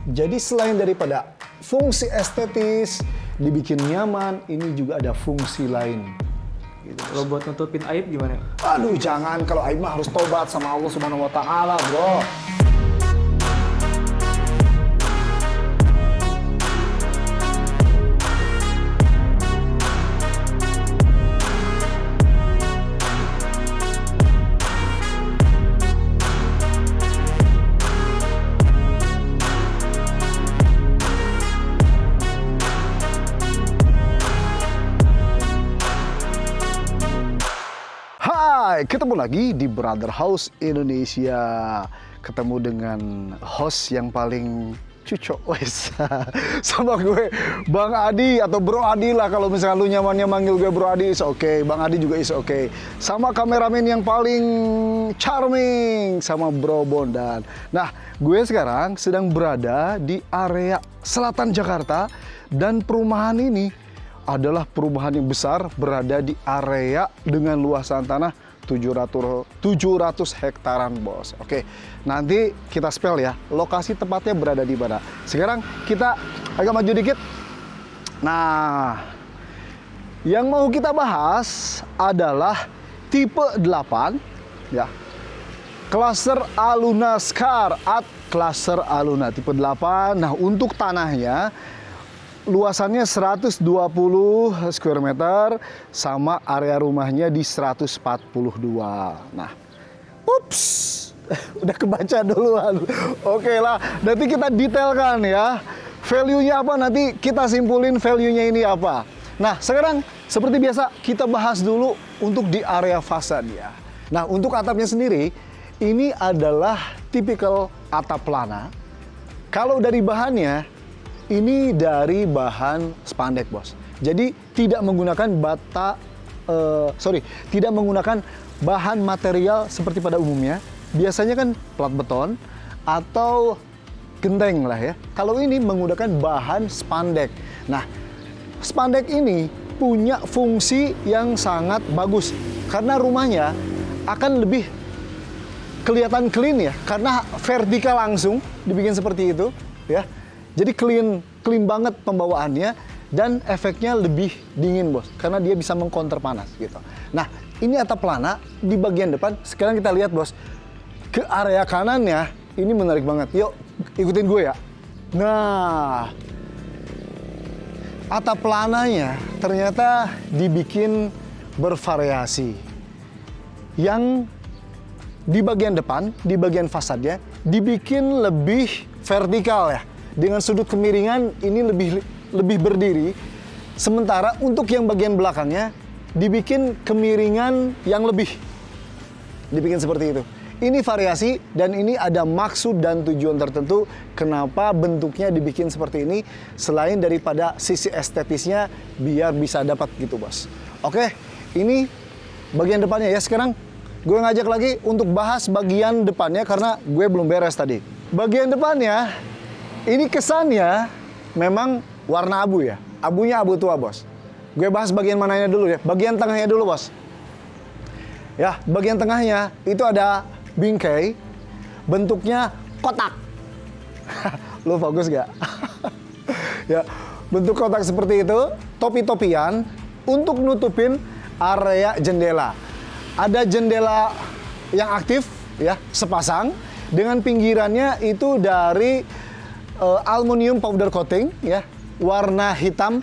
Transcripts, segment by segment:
Jadi selain daripada fungsi estetis, dibikin nyaman, ini juga ada fungsi lain. Gitu. Kalau buat nutupin aib gimana? Aduh, jangan, kalau aib mah harus tobat sama Allah Subhanahu wa taala, bro. Hai, ketemu lagi di Brother House Indonesia. Ketemu dengan host yang paling cucok wes sama gue, Bang Adi atau Bro Adi lah. Kalau misalnya lu nyamannya manggil gue Bro Adi, is okay. Bang Adi juga is okay. Sama kameramen yang paling charming, sama Bro Bondan. Nah, gue sekarang sedang berada di area selatan Jakarta. Dan perumahan ini adalah perumahan yang besar, berada di area dengan luasan tanah 700 hektaran, bos. Oke, nanti kita spell ya, lokasi tepatnya berada di mana. Sekarang kita agak maju dikit. Nah, yang mau kita bahas adalah tipe 8, ya. Cluster Aluna Scar Cluster Aluna tipe 8. Nah, untuk tanahnya luasannya 120 square meter, sama area rumahnya di 142. Nah, ups, udah kebaca duluan. Oke lah, nanti kita detailkan ya. Value-nya apa, nanti kita simpulin value-nya ini apa. Nah, sekarang seperti biasa kita bahas dulu untuk di area fasad ya. Nah, untuk atapnya sendiri, ini adalah tipikal atap plana. Kalau dari bahannya, ini dari bahan spandek, bos. Jadi tidak menggunakan tidak menggunakan bahan material seperti pada umumnya. Biasanya kan plat beton atau genteng lah ya. Kalau ini menggunakan bahan spandek. Nah, spandek ini punya fungsi yang sangat bagus karena rumahnya akan lebih kelihatan clean ya, karena vertikal langsung dibikin seperti itu ya. Jadi clean banget pembawaannya dan efeknya lebih dingin, bos, karena dia bisa mengcounter panas gitu. Nah, ini atap pelana di bagian depan. Sekarang kita lihat, bos, ke area kanannya. Ini menarik banget. Yuk, ikutin gue ya. Nah, atap pelananya ternyata dibikin bervariasi. Yang di bagian depan, di bagian fasadnya dibikin lebih vertikal ya. Dengan sudut kemiringan ini lebih berdiri. Sementara untuk yang bagian belakangnya dibikin kemiringan yang lebih. Dibikin seperti itu. Ini variasi dan ini ada maksud dan tujuan tertentu kenapa bentuknya dibikin seperti ini, selain daripada sisi estetisnya biar bisa dapat gitu, bos. Oke, ini bagian depannya ya. Sekarang gue ngajak lagi untuk bahas bagian depannya karena gue belum beres tadi. Bagian depannya ini kesannya memang warna abu ya. Abunya abu tua, bos. Gue bahas bagian mananya dulu ya. Bagian tengahnya dulu, bos. Ya, bagian tengahnya itu ada bingkai. Bentuknya kotak. Lu fokus gak? Ya, bentuk kotak seperti itu. Topi-topian untuk nutupin area jendela. Ada jendela yang aktif ya, sepasang. Dengan pinggirannya itu dari aluminium powder coating ya, warna hitam,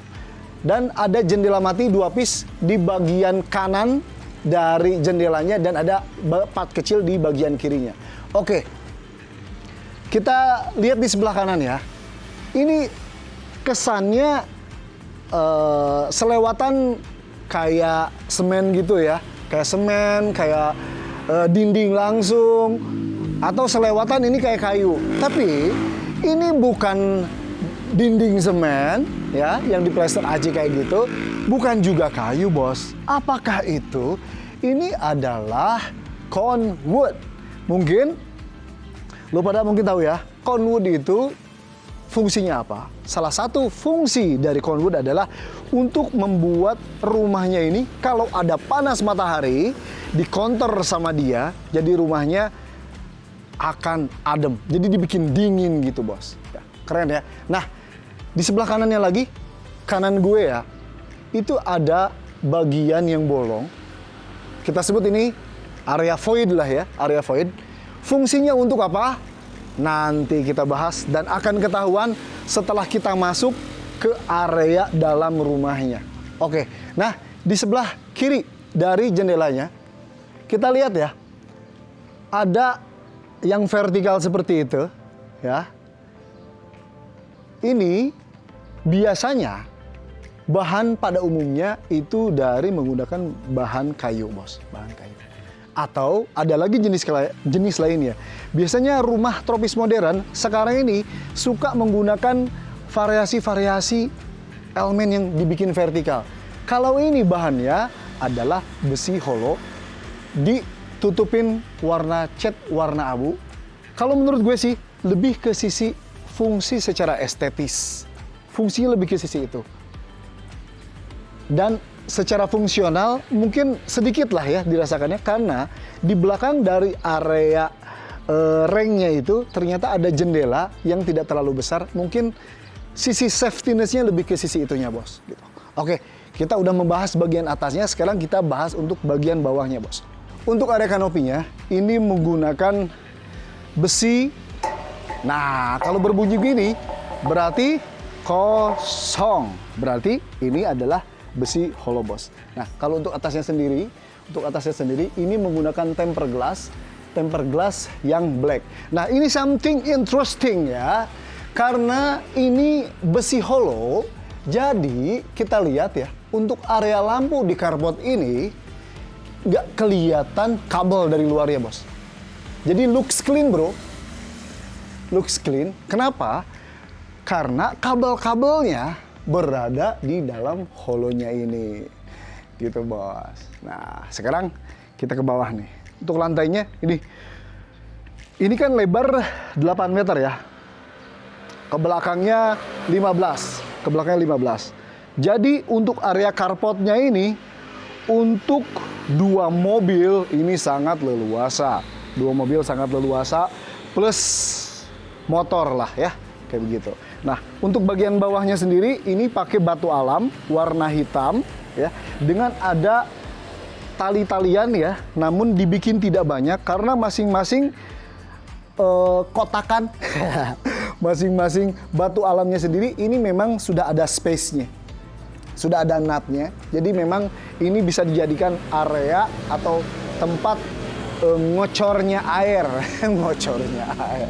dan ada jendela mati 2 piece di bagian kanan dari jendelanya dan ada part kecil di bagian kirinya. Oke, kita lihat di sebelah kanan ya. Ini kesannya selewatan kayak semen gitu ya, kayak semen, kayak dinding langsung, atau selewatan ini kayak kayu. Tapi ini bukan dinding semen ya, yang diplester aja kayak gitu, bukan juga kayu, bos. Apakah itu? Ini adalah conwood. Mungkin lo pada mungkin tahu ya, conwood itu fungsinya apa? Salah satu fungsi dari conwood adalah untuk membuat rumahnya ini kalau ada panas matahari di counter sama dia, jadi rumahnya akan adem. Jadi dibikin dingin gitu, bos. Ya. Keren ya. Nah, di sebelah kanannya lagi, kanan gue ya, itu ada bagian yang bolong. Kita sebut ini area void lah ya, area void. Fungsinya untuk apa? Nanti kita bahas dan akan ketahuan setelah kita masuk ke area dalam rumahnya. Oke, nah di sebelah kiri dari jendelanya, kita lihat ya, ada yang vertikal seperti itu, ya. Ini biasanya bahan pada umumnya itu dari menggunakan bahan kayu, bos, bahan kayu. Atau ada lagi jenis lainnya. Biasanya rumah tropis modern sekarang ini suka menggunakan variasi-variasi elemen yang dibikin vertikal. Kalau ini bahannya adalah besi holo, ditutupin warna cat warna abu. Kalau menurut gue sih lebih ke sisi fungsi secara estetis. Fungsinya lebih ke sisi itu. Dan secara fungsional mungkin sedikit lah ya dirasakannya, karena di belakang dari area ringnya itu ternyata ada jendela yang tidak terlalu besar. Mungkin sisi safety-ness-nya lebih ke sisi itunya, bos. Gitu. Oke, kita udah membahas bagian atasnya, sekarang kita bahas untuk bagian bawahnya, bos. Untuk area kanopinya, ini menggunakan besi. Nah, kalau berbunyi gini, berarti kosong. Berarti ini adalah besi holo, bos. Nah, kalau untuk atasnya sendiri, ini menggunakan tempered glass yang black. Nah, ini something interesting ya, karena ini besi holo. Jadi kita lihat ya, untuk area lampu di carport ini nggak kelihatan kabel dari luarnya, bos. Jadi looks clean, bro. Looks clean. Kenapa? Karena kabel-kabelnya berada di dalam holonya ini. Gitu, bos. Nah, sekarang kita ke bawah nih. Untuk lantainya ini. Ini kan lebar 8 meter ya. Ke belakangnya 15. Ke belakangnya 15. Jadi untuk area carportnya ini, untuk 2 mobil ini sangat leluasa. 2 mobil sangat leluasa, plus motor lah ya, kayak begitu. Nah, untuk bagian bawahnya sendiri ini pakai batu alam warna hitam ya, dengan ada tali-talian ya, namun dibikin tidak banyak karena masing-masing kotakan masing-masing batu alamnya sendiri ini memang sudah ada space-nya. Sudah ada nutnya. Jadi memang ini bisa dijadikan area atau tempat ngocornya air, ngocornya air,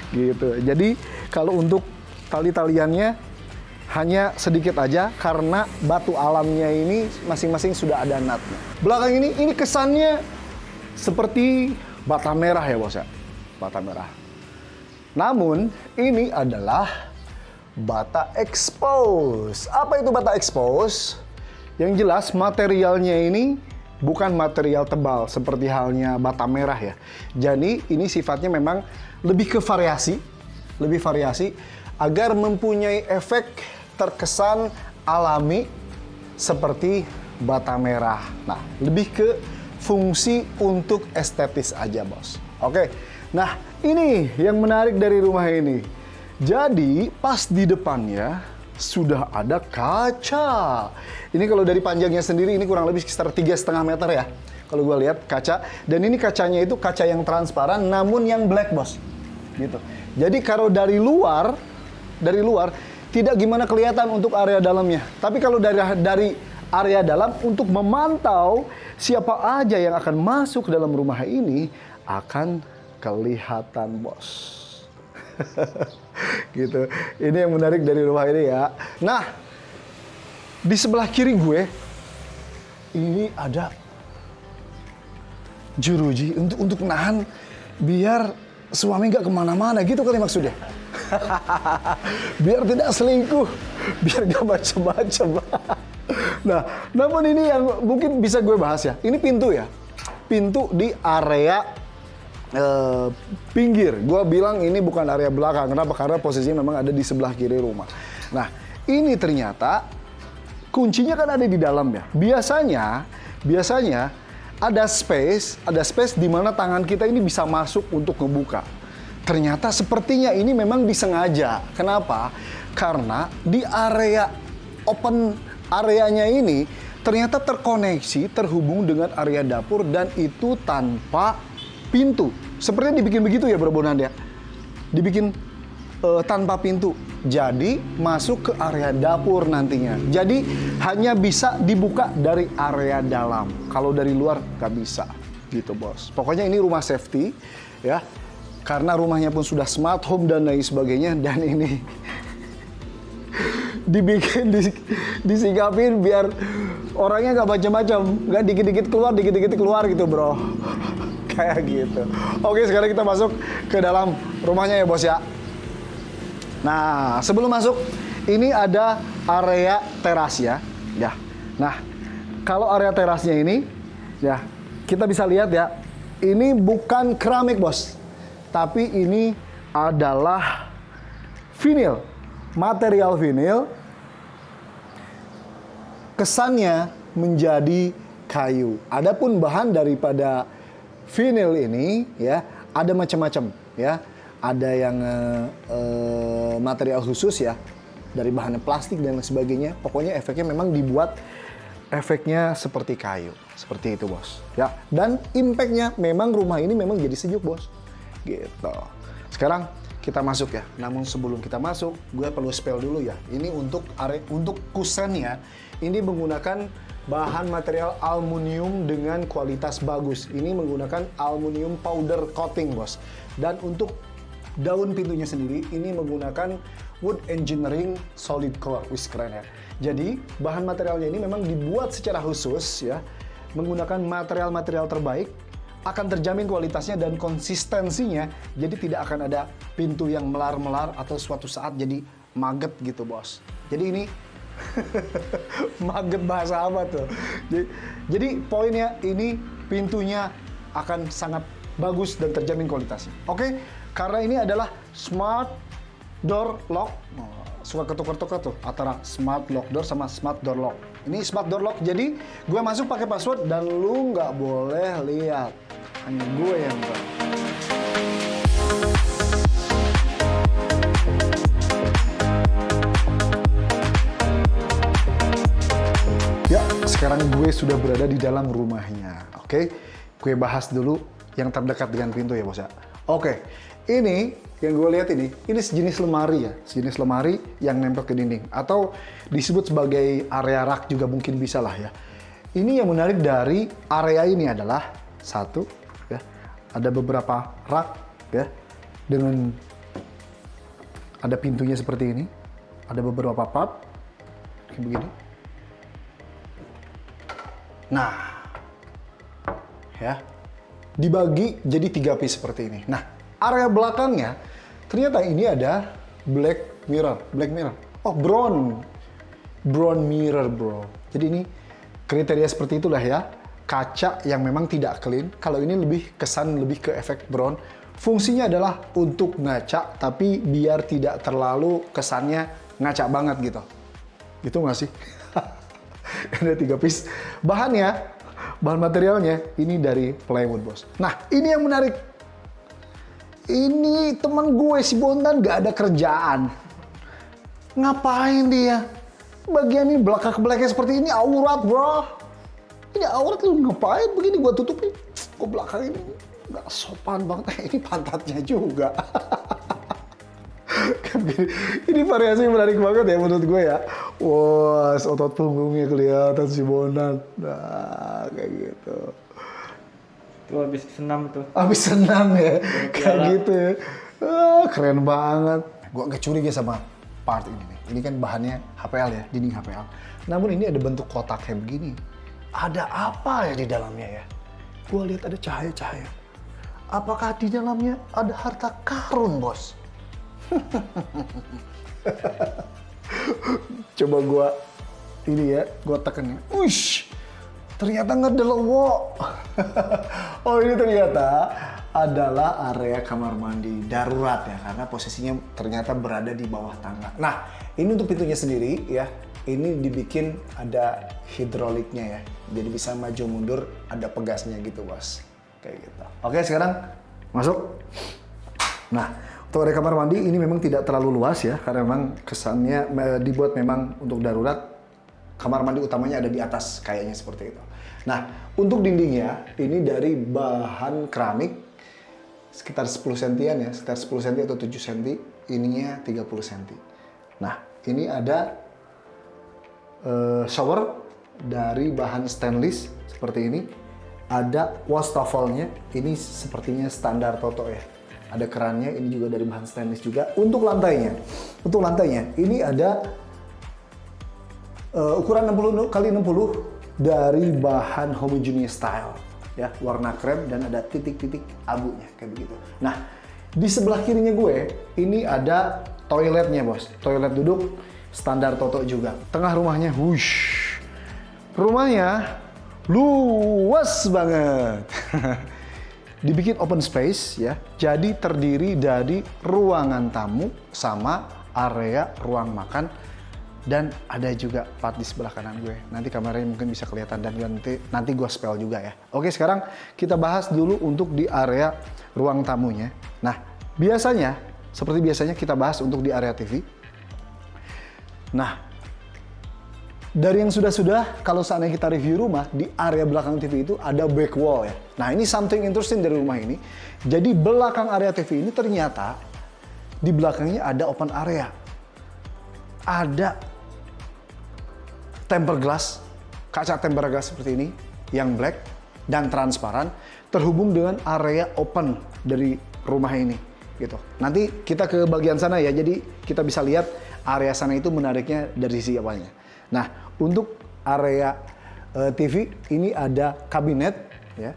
gitu. Jadi kalau untuk tali-taliannya hanya sedikit aja karena batu alamnya ini masing-masing sudah ada nutnya. Belakang ini kesannya seperti bata merah ya, bos ya, bata merah. Namun ini adalah bata expose. Apa itu bata expose? Yang jelas materialnya ini bukan material tebal seperti halnya bata merah ya. Jadi ini sifatnya memang lebih ke variasi, agar mempunyai efek terkesan alami seperti bata merah. Nah, lebih ke fungsi untuk estetis aja, bos. Oke. Nah, ini yang menarik dari rumah ini. Jadi pas di depannya sudah ada kaca. Ini kalau dari panjangnya sendiri ini kurang lebih sekitar 3,5 meter ya. Kalau gue lihat kaca. Dan ini kacanya itu kaca yang transparan namun yang black, bos. Gitu. Jadi kalau dari luar tidak gimana kelihatan untuk area dalamnya. Tapi kalau dari area dalam untuk memantau siapa aja yang akan masuk ke dalam rumah ini akan kelihatan, bos. Gitu. Ini yang menarik dari rumah ini ya. Nah, di sebelah kiri gue ini ada jeruji untuk nahan biar suami nggak kemana-mana gitu kali maksudnya. Biar tidak selingkuh, biar nggak macam-macam. Nah, namun ini yang mungkin bisa gue bahas ya. Ini pintu ya, pintu di area pinggir. Gua bilang ini bukan area belakang. Kenapa? Karena posisinya memang ada di sebelah kiri rumah. Nah, ini ternyata kuncinya kan ada di dalam ya. Biasanya ada space di mana tangan kita ini bisa masuk untuk ngebuka. ternyata sepertinya ini memang disengaja. Kenapa? Karena di area open areanya ini ternyata terkoneksi, terhubung dengan area dapur dan itu tanpa pintu. Sepertinya dibikin begitu ya Bro Bonan ya. Dibikin tanpa pintu. Jadi masuk ke area dapur nantinya. Jadi hanya bisa dibuka dari area dalam. Kalau dari luar nggak bisa. Gitu bos. Pokoknya ini rumah safety ya. Karena rumahnya pun sudah smart home dan lain sebagainya. Dan ini dibikin, disikapin biar orangnya nggak macam-macam. Nggak dikit-dikit keluar gitu bro. Kayak gitu. Oke, sekarang kita masuk ke dalam rumahnya ya bos ya. Nah, sebelum masuk, ini ada area teras ya. Nah, kalau area terasnya ini, ya kita bisa lihat ya, ini bukan keramik bos, tapi ini adalah vinil, material vinil. Kesannya menjadi kayu. Adapun bahan daripada vinil ini ya ada macam-macam ya. Ada yang material khusus ya, dari bahannya plastik dan sebagainya. Pokoknya efeknya memang dibuat efeknya seperti kayu, seperti itu bos. Ya, dan impactnya memang rumah ini memang jadi sejuk bos. Gitu. Sekarang kita masuk ya. Namun sebelum kita masuk, gue perlu spell dulu ya. Ini untuk kusennya, ini menggunakan bahan material aluminium dengan kualitas bagus. Ini menggunakan aluminium powder coating bos. Dan untuk daun pintunya sendiri ini menggunakan wood engineering solid core. Wis keren ya. Jadi bahan materialnya ini memang dibuat secara khusus ya, menggunakan material-material terbaik, akan terjamin kualitasnya dan konsistensinya. Jadi tidak akan ada pintu yang melar-melar atau suatu saat jadi maget gitu bos. Jadi ini maget bahasa apa tuh? Jadi poinnya ini pintunya akan sangat bagus dan terjamin kualitasnya. Oke? Karena ini adalah smart door lock. Suka ketukar-tukar tuh antara smart lock door sama smart door lock. Ini smart door lock, jadi gue masuk pakai password dan lu nggak boleh lihat. Hanya gue yang tahu. Ya, sekarang gue sudah berada di dalam rumahnya. Oke, gue bahas dulu yang terdekat dengan pintu ya bos ya. Oke, ini yang gue lihat ini sejenis lemari ya, sejenis lemari yang nempel ke dinding atau disebut sebagai area rak juga mungkin bisa lah ya. Ini yang menarik dari area ini adalah satu ya, ada beberapa rak ya dengan ada pintunya seperti ini, ada beberapa part kayak begini. Nah, ya dibagi jadi 3 piece seperti ini. Nah, area belakangnya ternyata ini ada black mirror. Oh, brown mirror bro. Jadi ini kriteria seperti itulah ya. Kaca yang memang tidak clean. Kalau ini lebih ke efek brown. Fungsinya adalah untuk ngaca, tapi biar tidak terlalu kesannya ngaca banget gitu. Gitu nggak sih? Ada 3 piece. Bahan materialnya ini dari plywood bos. Nah, ini yang menarik. Ini teman gue si Bondan gak ada kerjaan. Ngapain dia? Bagian ini belakang-belakangnya seperti ini aurat bro. Ini aurat lu ngapain begini gue tutupin. Gue belakang ini gak sopan banget. Ini pantatnya juga. Ini variasi menarik banget ya menurut gue ya. Wah, otot punggungnya kelihatan si Bondan. Nah, kayak gitu. Tuh habis senam tuh. Habis senam ya, kayak gitu ya. Keren banget. Gue agak curiga sama part ini nih. Ini kan bahannya HPL ya, dinding HPL. Namun ini ada bentuk kotak kayak begini. Ada apa ya di dalamnya ya? Gue lihat ada cahaya-cahaya. Apakah di dalamnya ada harta karun bos? Coba gue tekan ya. Uish, ternyata ngedelewo. Oh, ini ternyata adalah area kamar mandi darurat ya, karena posisinya ternyata berada di bawah tangga. Nah, ini untuk pintunya sendiri ya, ini dibikin ada hidroliknya ya, jadi bisa maju mundur, ada pegasnya gitu bos, kayak gitu. Oke, sekarang masuk. Nah, untuk area kamar mandi ini memang tidak terlalu luas ya, karena memang kesannya dibuat memang untuk darurat. Kamar mandi utamanya ada di atas, kayaknya seperti itu. Nah, untuk dindingnya ini dari bahan keramik sekitar 10 sentian ya, sekitar 10 cm atau 7 cm, ininya 30 cm. Nah, ini ada shower dari bahan stainless seperti ini. Ada wastafelnya, ini sepertinya standar Toto ya. Ada kerannya, ini juga dari bahan stainless juga. Untuk lantainya, ini ada ukuran 60 x 60 dari bahan homogeneous style ya, warna krem dan ada titik-titik abunya kayak begitu. Nah, di sebelah kirinya gue ini ada toiletnya bos, toilet duduk standar Toto juga. Tengah rumahnya, wush, rumahnya luas banget. Dibikin open space ya, jadi terdiri dari ruangan tamu sama area ruang makan, dan ada juga part di sebelah kanan gue. Nanti kameranya mungkin bisa kelihatan dan nanti gue spell juga ya. Oke, sekarang kita bahas dulu untuk di area ruang tamunya. Nah, biasanya seperti biasanya kita bahas untuk di area TV. Nah, dari yang sudah-sudah, kalau seandainya kita review rumah, di area belakang TV itu ada back wall ya. Nah, ini something interesting dari rumah ini. Jadi belakang area TV ini ternyata di belakangnya ada open area. Ada tempered glass, kaca tempered glass seperti ini, yang black dan transparan, terhubung dengan area open dari rumah ini gitu. Nanti kita ke bagian sana ya, jadi kita bisa lihat area sana itu menariknya dari sisi apanya. Nah, untuk area TV ini ada kabinet ya.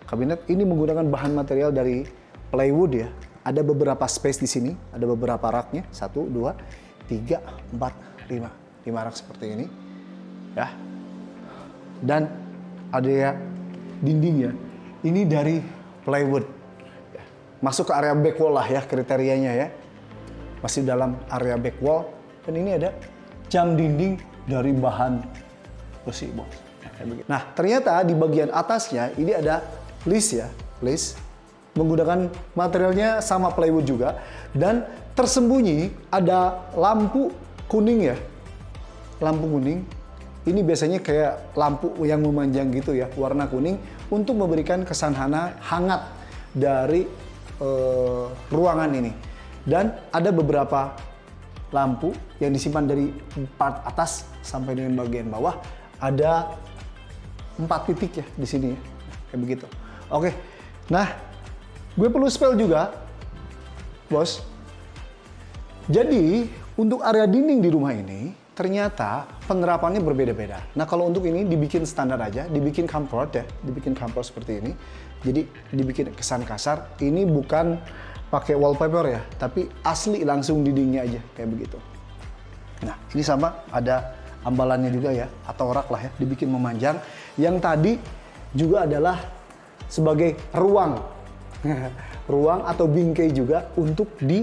Kabinet ini menggunakan bahan material dari plywood ya. Ada beberapa space di sini, ada beberapa raknya, 1, 2, 3, 4, 5. 5 rak seperti ini ya. Dan ada ya dindingnya. Ini dari plywood. Masuk ke area back wall lah ya kriterianya ya. Masih dalam area back wall. Dan ini ada jam dinding dari bahan besi bos. Nah, ternyata di bagian atasnya ini ada list ya, list menggunakan materialnya sama plywood juga, dan tersembunyi ada lampu kuning ya, lampu kuning. Ini biasanya kayak lampu yang memanjang gitu ya, warna kuning untuk memberikan kesan hangat dari ruangan ini. Dan ada beberapa lampu yang disimpan dari part atas sampai dengan bagian bawah. Ada 4 titik ya di sini ya, kayak begitu. Oke, nah gue perlu spell juga, bos. Jadi untuk area dinding di rumah ini ternyata penerapannya berbeda-beda. Nah, kalau untuk ini dibikin standar aja, dibikin comfort ya, dibikin comfort seperti ini. Jadi dibikin kesan kasar. Ini bukan pakai wallpaper ya, tapi asli langsung dindingnya aja kayak begitu. Nah, ini sama ada ambalannya juga ya, atau rak lah ya, dibikin memanjang. Yang tadi juga adalah sebagai ruang, ruang atau bingkai juga untuk di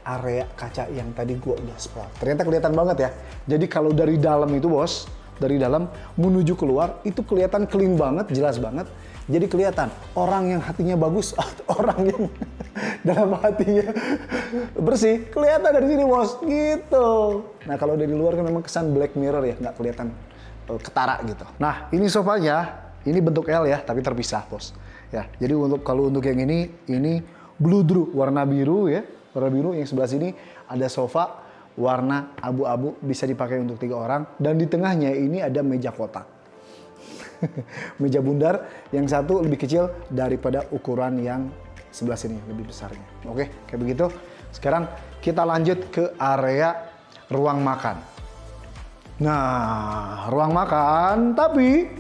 area kaca yang tadi gua udah spell. Ternyata kelihatan banget ya. Jadi kalau dari dalam itu bos, dari dalam menuju keluar itu kelihatan clean banget, jelas banget. Jadi kelihatan orang yang hatinya bagus, orang yang dalam hatinya bersih, kelihatan dari sini bos, gitu. Nah, kalau dari luar kan memang kesan Black Mirror ya, nggak kelihatan ketara gitu. Nah, ini sofanya, ini bentuk L ya, tapi terpisah bos. Ya, jadi kalau untuk yang ini blue drew, warna biru ya, warna biru. Yang sebelah sini ada sofa warna abu-abu, bisa dipakai untuk 3 orang. Dan di tengahnya ini ada meja kotak. Meja bundar yang satu lebih kecil daripada ukuran yang sebelah sini, lebih besarnya. Oke, kayak begitu. Sekarang kita lanjut ke area ruang makan. Nah, ruang makan, tapi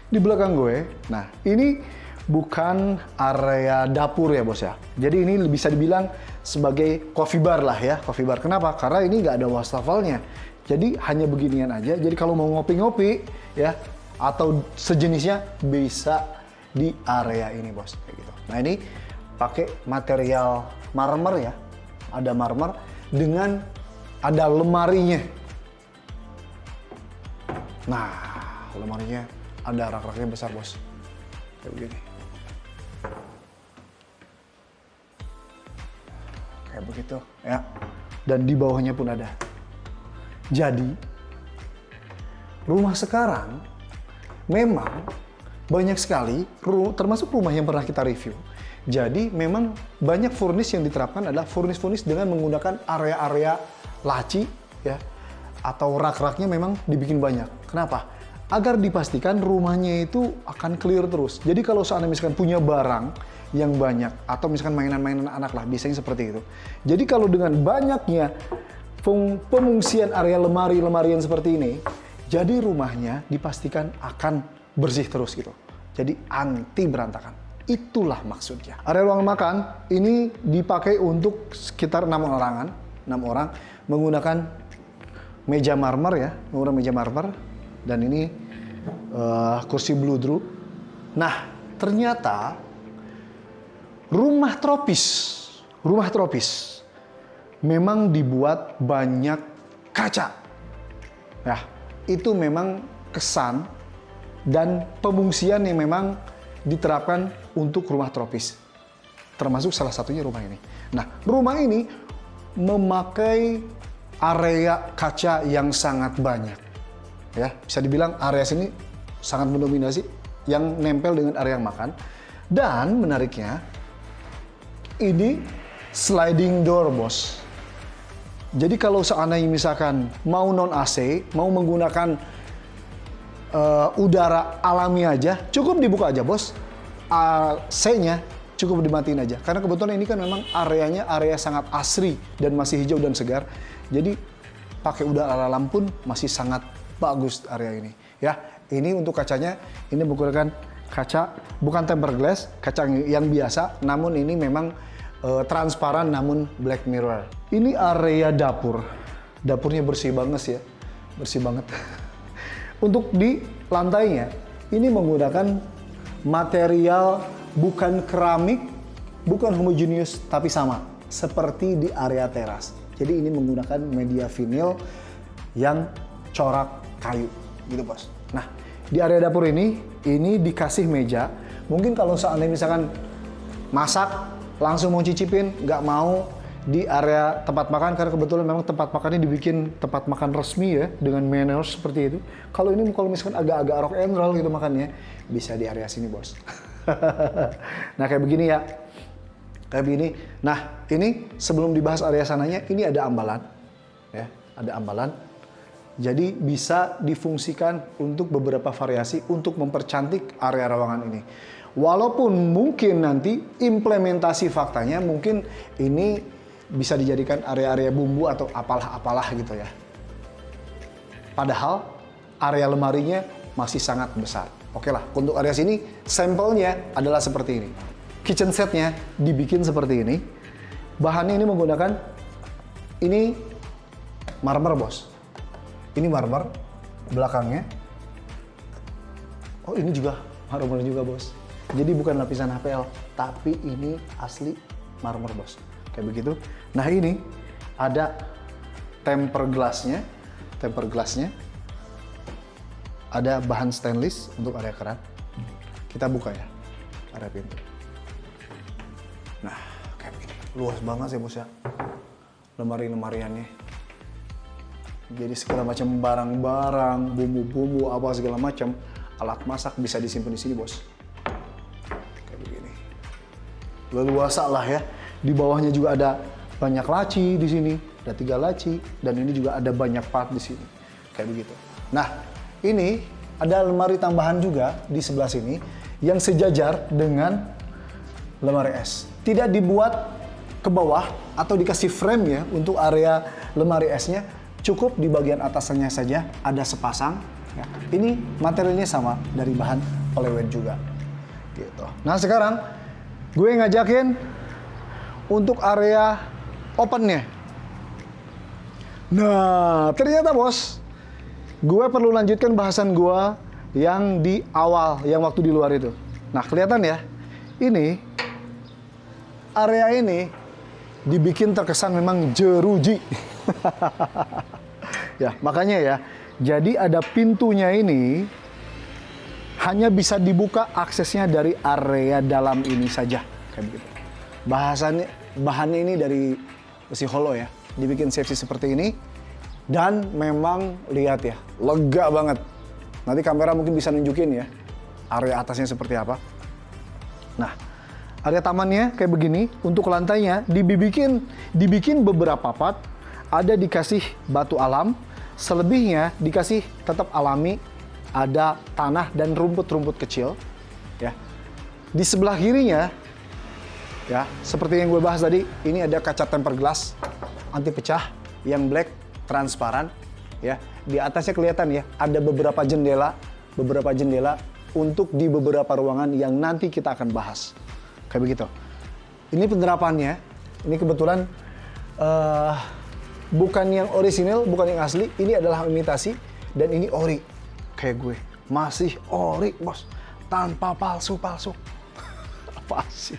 di belakang gue, nah ini bukan area dapur ya bos ya. Jadi ini bisa dibilang sebagai coffee bar lah ya, coffee bar. Kenapa? Karena ini nggak ada wastafelnya. Jadi hanya beginian aja. Jadi kalau mau ngopi-ngopi ya, atau sejenisnya bisa di area ini bos, kayak gitu. Nah, ini pakai material marmer ya, ada marmer dengan ada lemarinya. Nah, lemarinya ada rak-raknya besar bos, kayak begini. kayak begitu ya. Dan di bawahnya pun ada. Jadi rumah sekarang memang banyak sekali, termasuk rumah yang pernah kita review. Jadi memang banyak furnish yang diterapkan adalah furnish dengan menggunakan area-area laci ya, atau rak-raknya memang dibikin banyak. Kenapa? Agar dipastikan rumahnya itu akan clear terus. Jadi kalau seandainya misalkan punya barang yang banyak atau misalkan mainan-mainan anak lah, biasanya seperti itu. Jadi kalau dengan banyaknya pengungsian area lemari-lemarian seperti ini, jadi rumahnya dipastikan akan bersih terus gitu. Jadi anti berantakan. Itulah maksudnya. Area ruang makan ini dipakai untuk sekitar 6 orang menggunakan meja marmer ya, menggunakan meja marmer, dan ini kursi bludru. Nah, ternyata rumah tropis memang dibuat banyak kaca. Ya, itu memang kesan dan pemungsian yang memang diterapkan untuk rumah tropis. Termasuk salah satunya rumah ini. Nah, rumah ini memakai area kaca yang sangat banyak. Ya, bisa dibilang area sini sangat mendominasi yang nempel dengan area yang makan. Dan menariknya, ini sliding door, bos. Jadi kalau seandainya misalkan mau non AC, mau menggunakan udara alami aja, cukup dibuka aja, bos. AC-nya cukup dimatiin aja. Karena kebetulan ini kan memang areanya area sangat asri dan masih hijau dan segar. Jadi pakai udara alam pun masih sangat bagus area ini. Ya, ini untuk kacanya, ini menggunakan kaca bukan tempered glass, kaca yang biasa, namun ini memang transparan namun black mirror. Ini area dapur. Dapurnya bersih banget ya. Bersih banget. Untuk di lantainya, ini menggunakan material bukan keramik, bukan homogeneous, tapi sama. Seperti di area teras. Jadi ini menggunakan media vinyl yang corak kayu, gitu bos. Nah, di area dapur ini dikasih meja. Mungkin kalau seandainya misalkan masak, langsung mau cicipin, nggak mau di area tempat makan, karena kebetulan memang tempat makannya dibikin tempat makan resmi ya, dengan manners seperti itu. Kalau ini kalau misalkan agak-agak rock and roll gitu makannya, bisa di area sini bos. Nah kayak begini ya, kayak begini. Nah ini sebelum dibahas area sananya, ini ada ambalan, ya, ada ambalan. Jadi bisa difungsikan untuk beberapa variasi untuk mempercantik area ruangan ini. Walaupun mungkin nanti implementasi faktanya mungkin ini bisa dijadikan area-area bumbu atau apalah-apalah gitu ya. Padahal area lemarinya masih sangat besar. Oke lah, untuk area sini sampelnya adalah seperti ini. Kitchen setnya dibikin seperti ini. Bahannya ini menggunakan, ini marmer bos. Ini marmer belakangnya. Oh ini juga marmer juga bos. Jadi bukan lapisan HPL, tapi ini asli marmer bos. Kayak begitu. Nah ini ada tempered glassnya, ada bahan stainless untuk area keran. Kita buka ya area pintu. Nah kayak begini, luas banget sih bos ya, lemari-lemariannya. Jadi segala macam barang-barang, bumbu-bumbu, apa segala macam, alat masak bisa disimpan di sini bos. Kayak begini, leluasa lah ya. Di bawahnya juga ada banyak laci di sini, ada 3 laci, dan ini juga ada banyak part di sini, kayak begitu. Nah, ini ada lemari tambahan juga di sebelah sini yang sejajar dengan lemari es. Tidak dibuat ke bawah atau dikasih frame ya untuk area lemari esnya, cukup di bagian atasnya saja ada sepasang. Ya. Ini materialnya sama dari bahan polywood juga. Gitu. Nah sekarang gue ngajakin untuk area opennya. Nah, ternyata bos, gue perlu lanjutkan bahasan gue yang di awal, yang waktu di luar itu. Nah, kelihatan ya, ini area ini dibikin terkesan memang jeruji. Ya, makanya ya, jadi ada pintunya ini hanya bisa dibuka aksesnya dari area dalam ini saja, kayak begitu. Bahannya ini dari besi holo ya, dibikin safety seperti ini. Dan memang lihat ya, lega banget. Nanti kamera mungkin bisa nunjukin ya, area atasnya seperti apa. Nah, area tamannya kayak begini. Untuk lantainya dibikin beberapa part, ada dikasih batu alam, selebihnya dikasih tetap alami, ada tanah dan rumput-rumput kecil. Ya, di sebelah kirinya, ya seperti yang gue bahas tadi, ini ada kaca tempered glass anti pecah yang black transparan. Ya, di atasnya kelihatan ya, ada beberapa jendela untuk di beberapa ruangan yang nanti kita akan bahas. Kayak begitu. Ini penerapannya, ini kebetulan bukan yang orisinil, bukan yang asli. Ini adalah imitasi dan ini ori. Kayak gue, masih ori bos, tanpa palsu-palsu. Apa sih?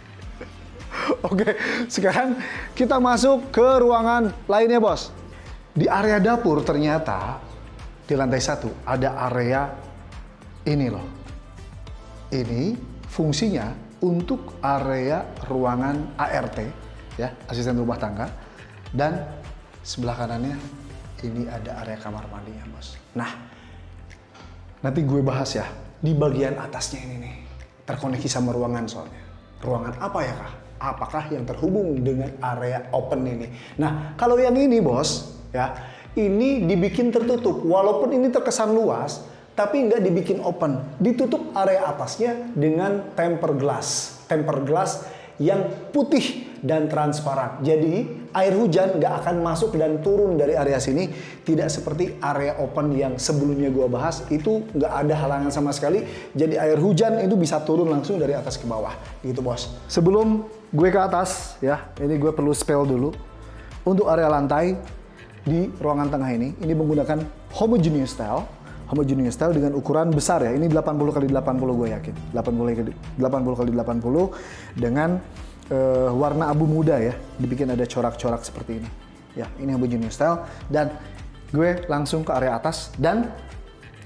Oke, sekarang kita masuk ke ruangan lainnya bos. Di area dapur ternyata di lantai 1 ada area ini loh. Ini fungsinya untuk area ruangan ART, ya, asisten rumah tangga. Dan sebelah kanannya ini ada area kamar mandinya bos. Nah, nanti gue bahas ya, di bagian atasnya ini nih, terkoneksi sama ruangan soalnya. Ruangan apa ya kak? Apakah yang terhubung dengan area open ini? Nah, kalau yang ini bos, ya, ini dibikin tertutup. Walaupun ini terkesan luas, tapi nggak dibikin open. Ditutup area atasnya dengan tempered glass. Tempered glass yang putih dan transparan. Jadi air hujan nggak akan masuk dan turun dari area sini. Tidak seperti area open yang sebelumnya gua bahas, itu nggak ada halangan sama sekali. Jadi air hujan itu bisa turun langsung dari atas ke bawah. Gitu bos. Sebelum gue ke atas ya, ini gue perlu spell dulu. Untuk area lantai di ruangan tengah ini menggunakan homogeneous style. Homogeneous style dengan ukuran besar ya. Ini 80 kali 80 gue yakin. 80 kali 80 dengan warna abu muda ya. Dibikin ada corak-corak seperti ini. Ya, ini homogeneous style. Dan gue langsung ke area atas dan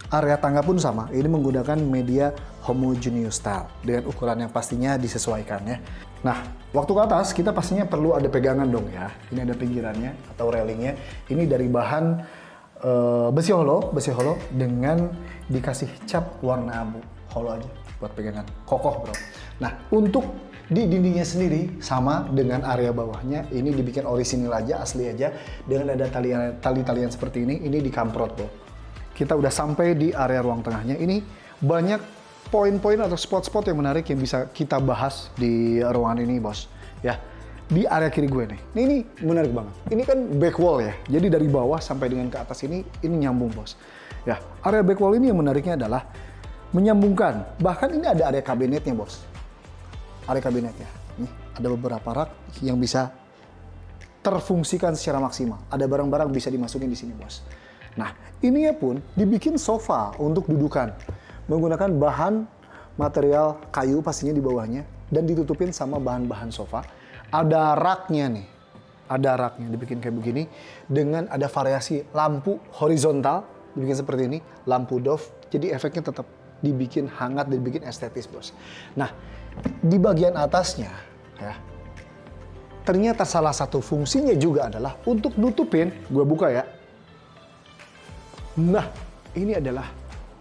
area tangga pun sama. Ini menggunakan media homogeneous style dengan ukuran yang pastinya disesuaikan ya. Nah, waktu ke atas kita pastinya perlu ada pegangan dong ya. Ini ada pinggirannya atau railingnya. Ini dari bahan besi holo dengan dikasih cap warna abu. Holo aja buat pegangan, kokoh bro. Nah, untuk di dindingnya sendiri sama dengan area bawahnya. Ini dibikin orisinil aja, asli aja. Dengan ada tali-talian seperti ini dikamprot bro. Kita udah sampai di area ruang tengahnya. Ini banyak poin-poin atau spot-spot yang menarik yang bisa kita bahas di ruangan ini bos. Ya. Di area kiri gue nih. Ini menarik banget. Ini kan back wall ya. Jadi dari bawah sampai dengan ke atas ini nyambung bos. Ya, area back wall ini yang menariknya adalah menyambungkan. Bahkan ini ada area kabinetnya bos. Area kabinetnya. Nih, ada beberapa rak yang bisa terfungsikan secara maksimal. Ada barang-barang bisa dimasukin di sini bos. Nah, ininya pun dibikin sofa untuk dudukan. Menggunakan bahan material kayu pastinya di bawahnya. Dan ditutupin sama bahan-bahan sofa. Ada raknya nih, ada raknya dibikin kayak begini dengan ada variasi lampu horizontal dibikin seperti ini, lampu doff, jadi efeknya tetap dibikin hangat, dibikin estetis bos. Nah, di bagian atasnya ya, ternyata salah satu fungsinya juga adalah untuk nutupin, gue buka ya. Nah, ini adalah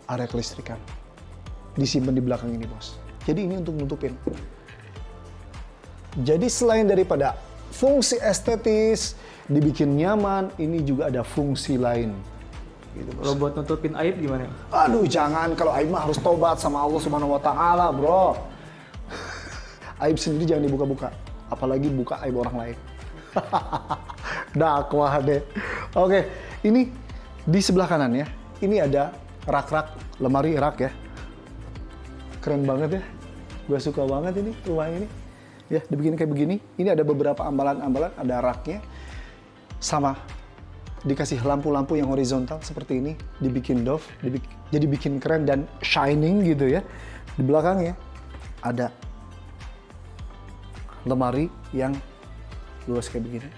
area kelistrikan, disimpan di belakang ini bos. Jadi ini untuk nutupin. Jadi selain daripada fungsi estetis, dibikin nyaman, ini juga ada fungsi lain. Gitu, Kalau buat nutupin aib gimana? Aduh jangan, kalau aib mah harus tobat sama Allah Subhanahu Wa Taala bro. Aib sendiri jangan dibuka-buka, apalagi buka aib orang lain. Dakwah deh. Oke, ini di sebelah kanan ya, ini ada rak-rak, lemari rak ya. Keren banget ya, gue suka banget ini rumah ini. Ya, dibikin kayak begini. Ini ada beberapa ambalan-ambalan, ada raknya. Sama dikasih lampu-lampu yang horizontal seperti ini, dibikin doff, jadi bikin keren dan shining gitu ya. Di belakangnya ada lemari yang luas kayak begini.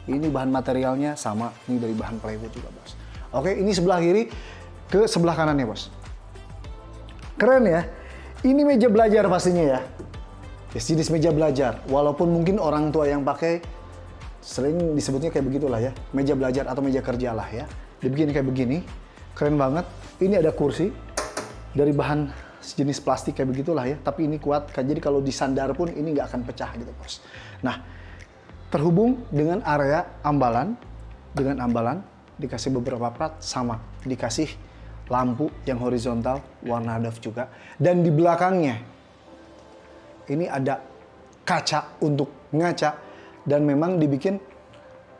Ini bahan materialnya sama, ini dari bahan plywood juga bos. Oke, ini sebelah kiri ke sebelah kanannya bos. Keren ya. Ini meja belajar pastinya ya. Jenis meja belajar, walaupun mungkin orang tua yang pakai Sering disebutnya kayak begitulah ya, meja belajar atau meja kerja lah ya. Dibikin kayak begini, keren banget. Ini ada kursi dari bahan sejenis plastik kayak begitulah ya, tapi ini kuat. Jadi kalau disandar pun ini nggak akan pecah gitu bos. Nah, terhubung dengan area ambalan, dikasih beberapa plat sama, dikasih lampu yang horizontal warna doff juga, dan di belakangnya ini ada kaca untuk ngaca dan memang dibikin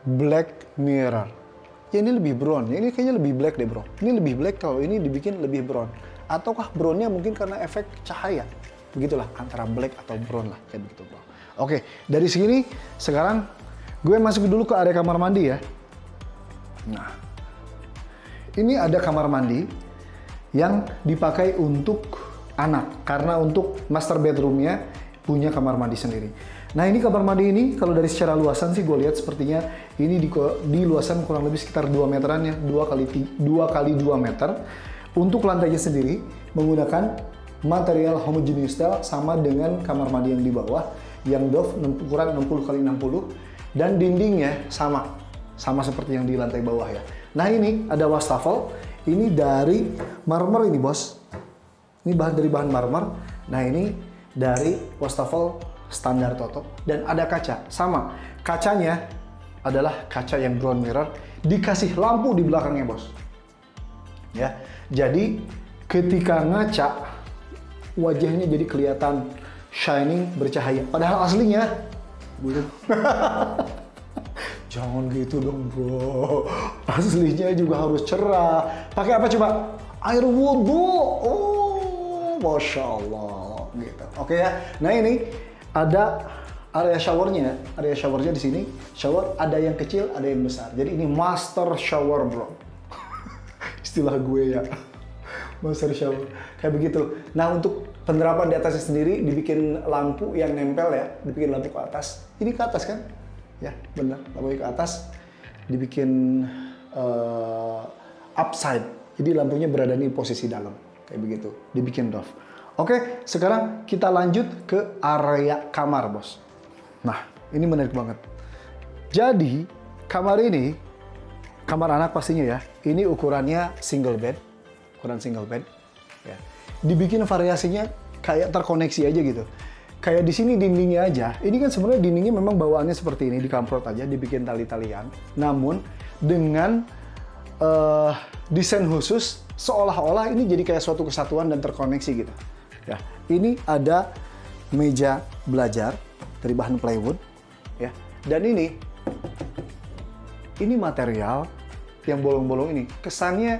black mirror. Ya ini lebih brown, ya ini kayaknya lebih black deh bro. Ini lebih black, kalau ini dibikin lebih brown. Ataukah brownnya mungkin karena efek cahaya? Begitulah, antara black atau brown lah, kayak begitu bro. Oke, dari sini sekarang gue masuk dulu ke area kamar mandi ya. Nah, ini ada kamar mandi yang dipakai untuk anak, karena untuk master bedroomnya punya kamar mandi sendiri. Nah ini kamar mandi ini kalau dari secara luasan sih gue lihat sepertinya ini di luasan kurang lebih sekitar 2 meteran ya, 2 kali 2 meter. Untuk lantainya sendiri menggunakan material homogeneous tile sama dengan kamar mandi yang di bawah yang doff ukuran 60 kali 60 dan dindingnya sama seperti yang di lantai bawah ya. Nah ini ada wastafel, ini dari marmer ini bos. Ini dari bahan marmer. Nah ini dari wastafel standar Toto dan ada kaca sama. Kacanya adalah kaca yang brown mirror, dikasih lampu di belakangnya bos. Ya, jadi ketika ngaca wajahnya jadi kelihatan shining, bercahaya. Padahal aslinya jangan gitu dong bro. Aslinya juga harus cerah. Pakai apa coba? Air wudhu. Oh, masya Allah. Gitu. Oke ya. Nah ini ada area showernya. Area showernya di sini. Shower ada yang kecil, ada yang besar. Jadi ini master shower bro. Istilah gue ya. Master shower. Kayak begitu. Nah untuk penerapan di atasnya sendiri dibikin lampu yang nempel ya. Dibikin lampu ke atas. Ini ke atas kan? Ya benar. Lampu ke atas. Dibikin upside. Jadi lampunya berada di posisi dalam. Kayak begitu. Dibikin doff. Oke, sekarang kita lanjut ke area kamar, bos. Nah, ini menarik banget. Jadi, kamar ini, kamar anak pastinya ya, ini ukurannya single bed. Ukuran single bed. Ya. Dibikin variasinya kayak terkoneksi aja gitu. Kayak di sini dindingnya aja. Ini kan sebenarnya dindingnya memang bawaannya seperti ini, dikamprot aja, dibikin tali-talian. Namun, dengan desain khusus, seolah-olah ini jadi kayak suatu kesatuan dan terkoneksi gitu. Ya, ini ada meja belajar dari bahan plywood, ya. Dan ini material yang bolong-bolong ini kesannya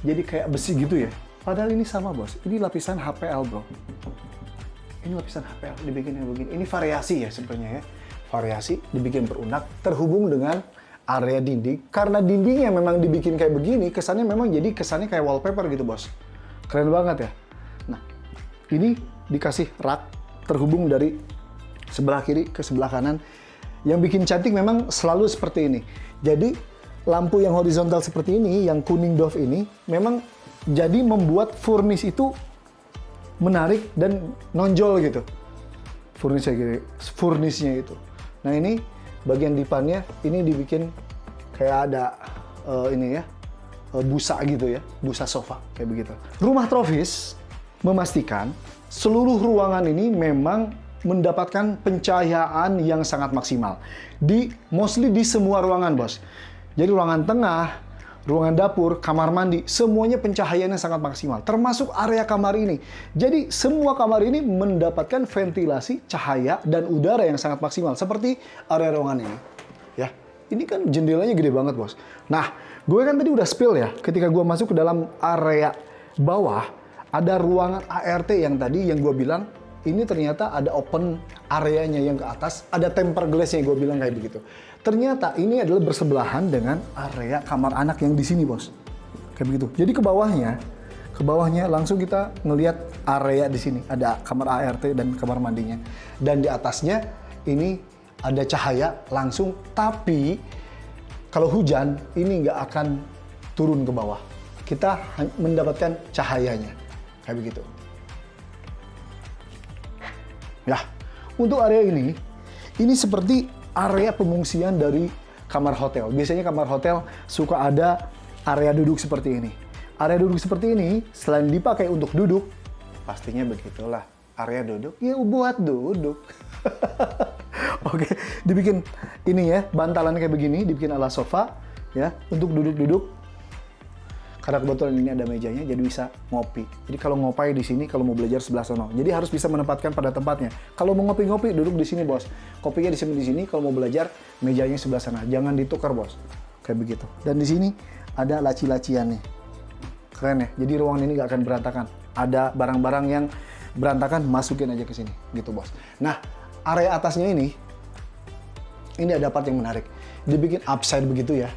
jadi kayak besi gitu ya. Padahal ini sama bos. Ini lapisan HPL bro. Ini lapisan HPL dibikin yang begini. Ini variasi ya sebenarnya ya. Variasi dibikin berunak terhubung dengan area dinding. Karena dindingnya memang dibikin kayak begini, kesannya memang jadi kesannya kayak wallpaper gitu bos. Keren banget ya. Nah. Ini dikasih rak terhubung dari sebelah kiri ke sebelah kanan. Yang bikin cantik memang selalu seperti ini. Jadi lampu yang horizontal seperti ini, yang kuning doff ini, memang jadi membuat furnish itu menarik dan nonjol gitu. Furnishnya itu. Nah ini bagian dipannya, ini dibikin kayak ada ini ya, busa gitu ya, busa sofa kayak begitu. Rumah Trovis memastikan seluruh ruangan ini memang mendapatkan pencahayaan yang sangat maksimal. Mostly di semua ruangan, bos. Jadi ruangan tengah, ruangan dapur, kamar mandi, semuanya pencahayaannya sangat maksimal. Termasuk area kamar ini. Jadi semua kamar ini mendapatkan ventilasi, cahaya, dan udara yang sangat maksimal. Seperti area ruangan ini. Ya, ini kan jendelanya gede banget, bos. Nah, gue kan tadi udah spill ya. Ketika gue masuk ke dalam area bawah, ada ruangan ART yang tadi yang gue bilang, ini ternyata ada open areanya yang ke atas, ada tempered glass yang gue bilang kayak begitu. Ternyata ini adalah bersebelahan dengan area kamar anak yang di sini, bos. Kayak begitu. Jadi ke bawahnya langsung kita ngelihat area di sini. Ada kamar ART dan kamar mandinya. Dan di atasnya ini ada cahaya langsung, tapi kalau hujan ini nggak akan turun ke bawah. Kita mendapatkan cahayanya. Kayak begitu. Ya, untuk area ini seperti area pengungsian dari kamar hotel. Biasanya kamar hotel suka ada area duduk seperti ini. Area duduk seperti ini, selain dipakai untuk duduk, pastinya begitulah. Area duduk, ya buat duduk. Oke, dibikin ini ya, bantalan kayak begini, dibikin ala sofa, ya, untuk duduk-duduk. Karena kebetulan ini ada mejanya, jadi bisa ngopi. Jadi kalau ngopai di sini, kalau mau belajar sebelah sono. Jadi harus bisa menempatkan pada tempatnya. Kalau mau ngopi-ngopi, duduk di sini, bos. Kopinya di sini. Kalau mau belajar, mejanya sebelah sana. Jangan ditukar, bos. Kayak begitu. Dan di sini ada laci-lacian nih. Keren ya. Jadi ruangan ini nggak akan berantakan. Ada barang-barang yang berantakan, masukin aja ke sini, gitu, bos. Nah, area atasnya ini ada part yang menarik. Dibikin upside begitu ya.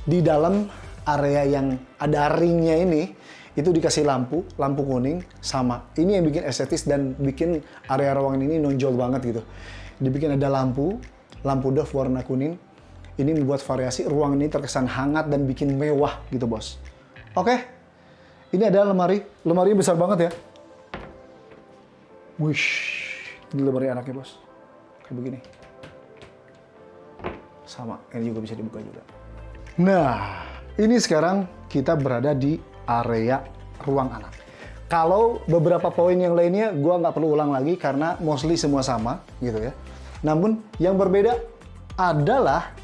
Di dalam area yang ada ringnya ini, itu dikasih lampu kuning sama. Ini yang bikin estetis dan bikin area ruangan ini nonjol banget gitu. Dibikin ada lampu doff warna kuning. Ini membuat variasi ruangan ini terkesan hangat dan bikin mewah gitu, bos. Oke, ini ada lemari. Lemarinya besar banget ya. Wish, ini lemari anaknya, bos. Kayak begini. Sama, ini juga bisa dibuka juga. Nah, ini sekarang kita berada di area ruang anak. Kalau beberapa poin yang lainnya, gua nggak perlu ulang lagi karena mostly semua sama, gitu ya. Namun, yang berbeda adalah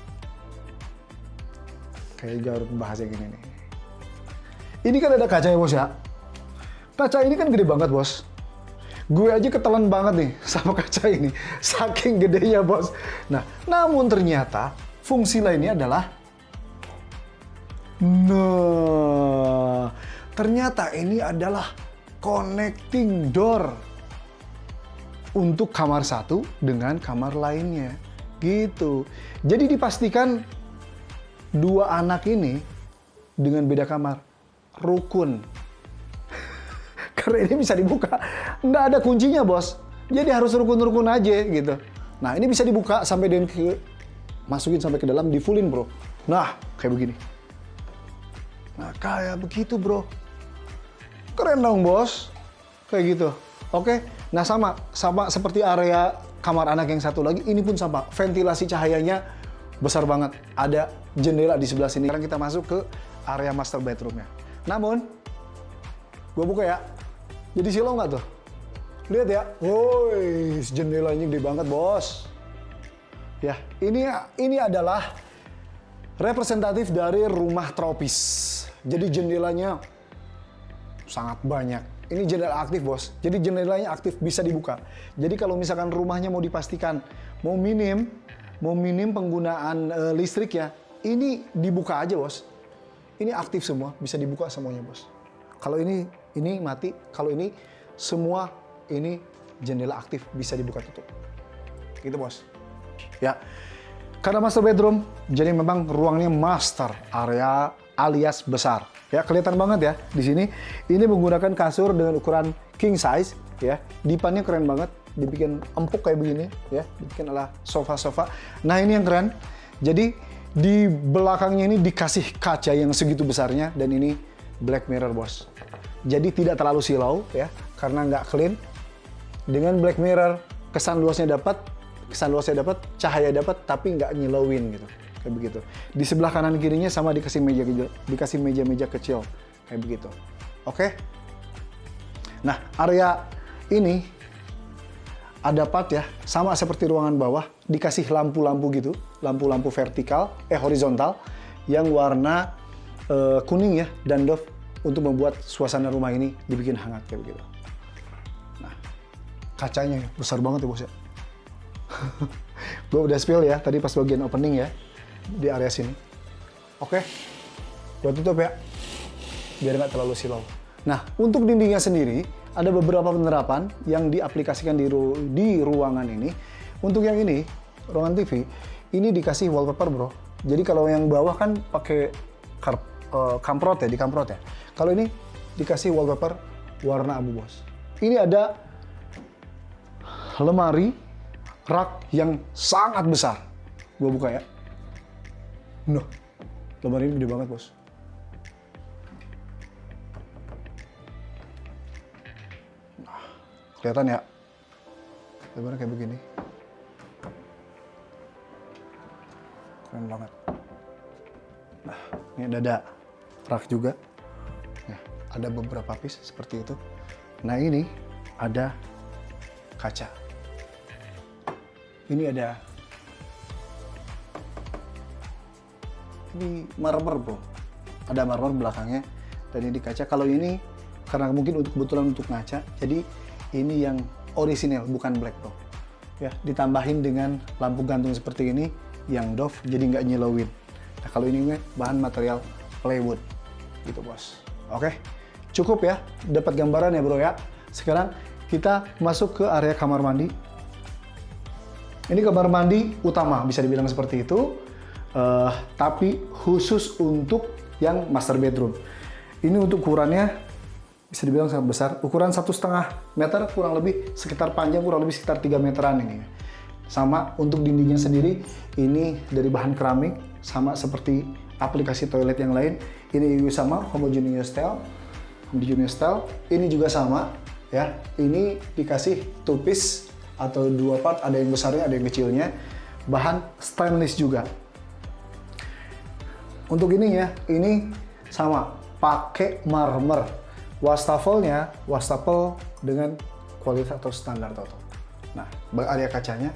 kayak harus bahas yang gini nih. Ini kan ada kaca ya, bos ya. Kaca ini kan gede banget, bos. Gue aja ketelan banget nih sama kaca ini. Saking gedenya, bos. Nah, namun ternyata fungsi lainnya adalah ternyata ini adalah connecting door untuk kamar satu dengan kamar lainnya. Gitu. Jadi dipastikan dua anak ini dengan beda kamar. Rukun. Karena ini bisa dibuka. Nggak ada kuncinya, bos. Jadi harus rukun-rukun aja gitu. Nah, ini bisa dibuka sampai dan masukin sampai ke dalam, di fullin, bro. Nah, kayak begini. Nah, kayak begitu, bro. Keren dong, bos. Kayak gitu. Oke. Nah, sama seperti area kamar anak yang satu lagi, ini pun sama. Ventilasi cahayanya besar banget. Ada jendela di sebelah sini. Sekarang kita masuk ke area master bedroom-nya. Namun, gue buka ya. Jadi silau nggak tuh? Lihat ya. Woi, jendelanya gede banget, bos. Ya, ini adalah representatif dari rumah tropis. Jadi jendelanya sangat banyak. Ini jendela aktif, bos. Jadi jendelanya aktif, bisa dibuka. Jadi kalau misalkan rumahnya mau dipastikan mau minim penggunaan listrik ya, ini dibuka aja, bos. Ini aktif semua, bisa dibuka semuanya, bos. Kalau ini mati, kalau ini semua ini jendela aktif, bisa dibuka tutup. Gitu, bos. Ya. Karena master bedroom, jadi memang ruangnya master area alias besar. Ya, kelihatan banget ya di sini. Ini menggunakan kasur dengan ukuran king size, ya. Dipannya keren banget, dibikin empuk kayak begini, ya. Dibikin ala sofa-sofa. Nah, ini yang keren. Jadi di belakangnya ini dikasih kaca yang segitu besarnya dan ini black mirror, bos. Jadi tidak terlalu silau ya, karena nggak clean. Dengan black mirror, kesan luasnya dapat, cahaya dapat, tapi nggak nyilauin gitu. Kayak begitu. Di sebelah kanan kirinya sama dikasih meja-meja kecil kayak begitu. Oke. Nah, area ini ada part ya, sama seperti ruangan bawah, dikasih lampu-lampu gitu, lampu-lampu horizontal yang warna kuning ya dan doff untuk membuat suasana rumah ini dibikin hangat kayak begitu. Nah, kacanya besar banget ya, bos ya. Gue udah spill ya tadi pas bagian opening ya di area sini. Oke, gue tutup ya biar nggak terlalu silau. Nah, untuk dindingnya sendiri ada beberapa penerapan yang diaplikasikan di ruangan ini. Untuk yang ini, ruangan TV, ini dikasih wallpaper, bro. Jadi kalau yang bawah kan pakai kamprot ya, Kalau ini dikasih wallpaper warna abu, bos. Ini ada lemari rak yang sangat besar. Gua buka ya. Nah, lemari ini gede banget, bos. Nah, kelihatan ya? Lemari kayak begini. keren banget. Nah, ini ada rak juga. Ya, ada beberapa piece seperti itu. Nah, ini ada kaca. Ini ada. Ini marmer, bro. Ada marmer belakangnya. Dan ini kaca. Kalau ini karena mungkin kebetulan untuk ngaca, jadi ini yang orisinal, bukan black, bro. Ya, ditambahin dengan lampu gantung seperti ini, yang doff, jadi nggak nyilauin. Nah, kalau ini bahan material plywood, gitu bos. Oke, cukup ya, dapat gambaran ya bro ya. Sekarang kita masuk ke area kamar mandi. Ini kamar mandi utama, bisa dibilang seperti itu. Tapi khusus untuk yang master bedroom. Ini untuk ukurannya bisa dibilang sangat besar. Ukuran 1,5 meter kurang lebih, sekitar panjang kurang lebih sekitar 3 meteran ini. Sama untuk dindingnya sendiri, ini dari bahan keramik, sama seperti aplikasi toilet yang lain. Ini juga sama, homogeneous tile. Ini juga sama, ya. Ini dikasih two piece atau 2 part, ada yang besarnya, ada yang kecilnya. Bahan stainless juga. Untuk ini ya, ini sama, pakai marmer. Wastafel dengan kualitas atau standar total. Nah, area kacanya,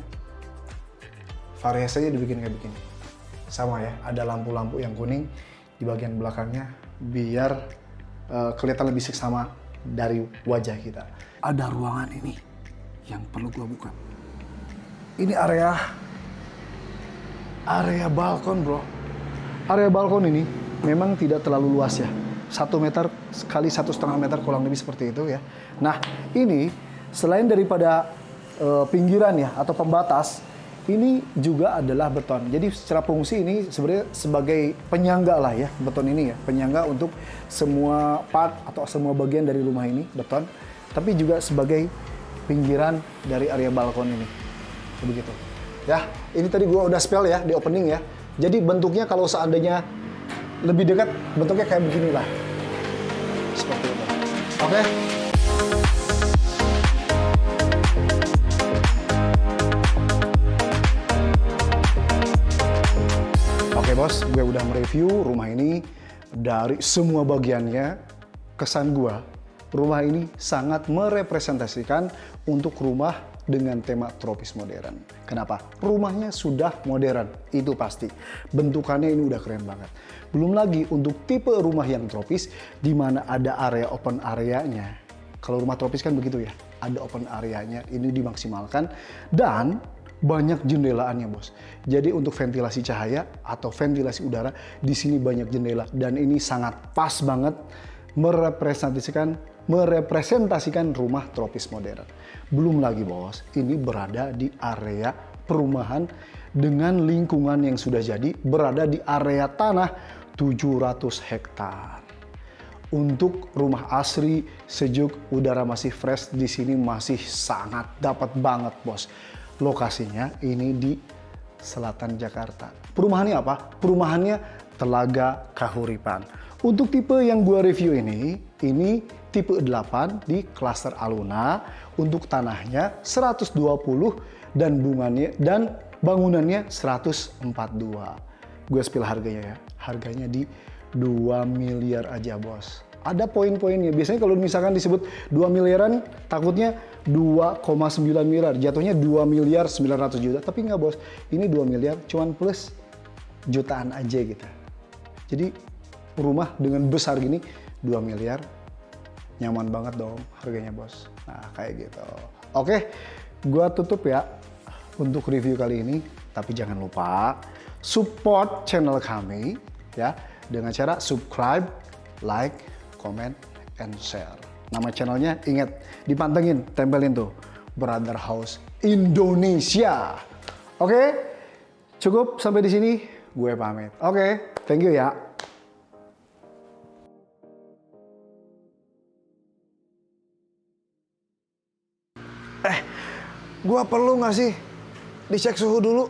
variasinya dibikin kayak begini. Sama ya, ada lampu-lampu yang kuning di bagian belakangnya, biar kelihatan lebih seksama dari wajah kita. Ada ruangan ini yang perlu gua buka. Ini area balkon, bro. Area balkon ini memang tidak terlalu luas ya. 1 meter kali 1,5 meter kurang lebih seperti itu ya. Nah, ini selain daripada pinggiran ya atau pembatas, ini juga adalah beton. Jadi secara fungsi ini sebenarnya sebagai penyangga lah ya, beton ini ya. Penyangga untuk semua part atau semua bagian dari rumah ini, beton. Tapi juga sebagai pinggiran dari area balkon ini. Begitu. Ya, ini tadi gua udah spell ya di opening ya. Jadi bentuknya kalau seandainya lebih dekat, bentuknya kayak beginilah. Seperti itu. Oke. Oke bos, gue udah mereview rumah ini dari semua bagiannya. Kesan gue, rumah ini sangat merepresentasikan untuk rumah dengan tema tropis modern. Kenapa? Rumahnya sudah modern, itu pasti. Bentukannya ini udah keren banget. Belum lagi untuk tipe rumah yang tropis, di mana ada area open areanya. Kalau rumah tropis kan begitu ya, ada open areanya, ini dimaksimalkan. Dan banyak jendelaannya bos. Jadi untuk ventilasi cahaya atau ventilasi udara, di sini banyak jendela. Dan ini sangat pas banget merepresentasikan rumah tropis modern. Belum lagi bos, ini berada di area perumahan dengan lingkungan yang sudah jadi, berada di area tanah 700 hektar. Untuk rumah asri, sejuk, udara masih fresh, di sini masih sangat dapat banget bos. Lokasinya ini di selatan Jakarta. Perumahannya apa? Perumahannya Telaga Kahuripan. Untuk tipe yang gua review ini tipe 8 di klaster Aluna. Untuk tanahnya 120 dan bangunannya 142. Gue spill harganya ya. Harganya di 2 miliar aja bos. Ada poin-poinnya. Biasanya kalau misalkan disebut 2 miliaran, takutnya 2,9 miliar. Jatuhnya 2 miliar 900 juta. Tapi nggak bos. Ini 2 miliar cuman plus jutaan aja gitu. Jadi rumah dengan besar gini 2 miliar. Nyaman banget dong harganya bos. Nah kayak gitu. Oke, gua tutup ya untuk review kali ini. Tapi jangan lupa support channel kami ya dengan cara subscribe, like, comment, and share. Nama channelnya ingat dipantengin, tempelin tuh Brother House Indonesia. Oke, cukup sampai di sini. Gue pamit. Oke, thank you ya. Gua perlu nggak sih dicek suhu dulu?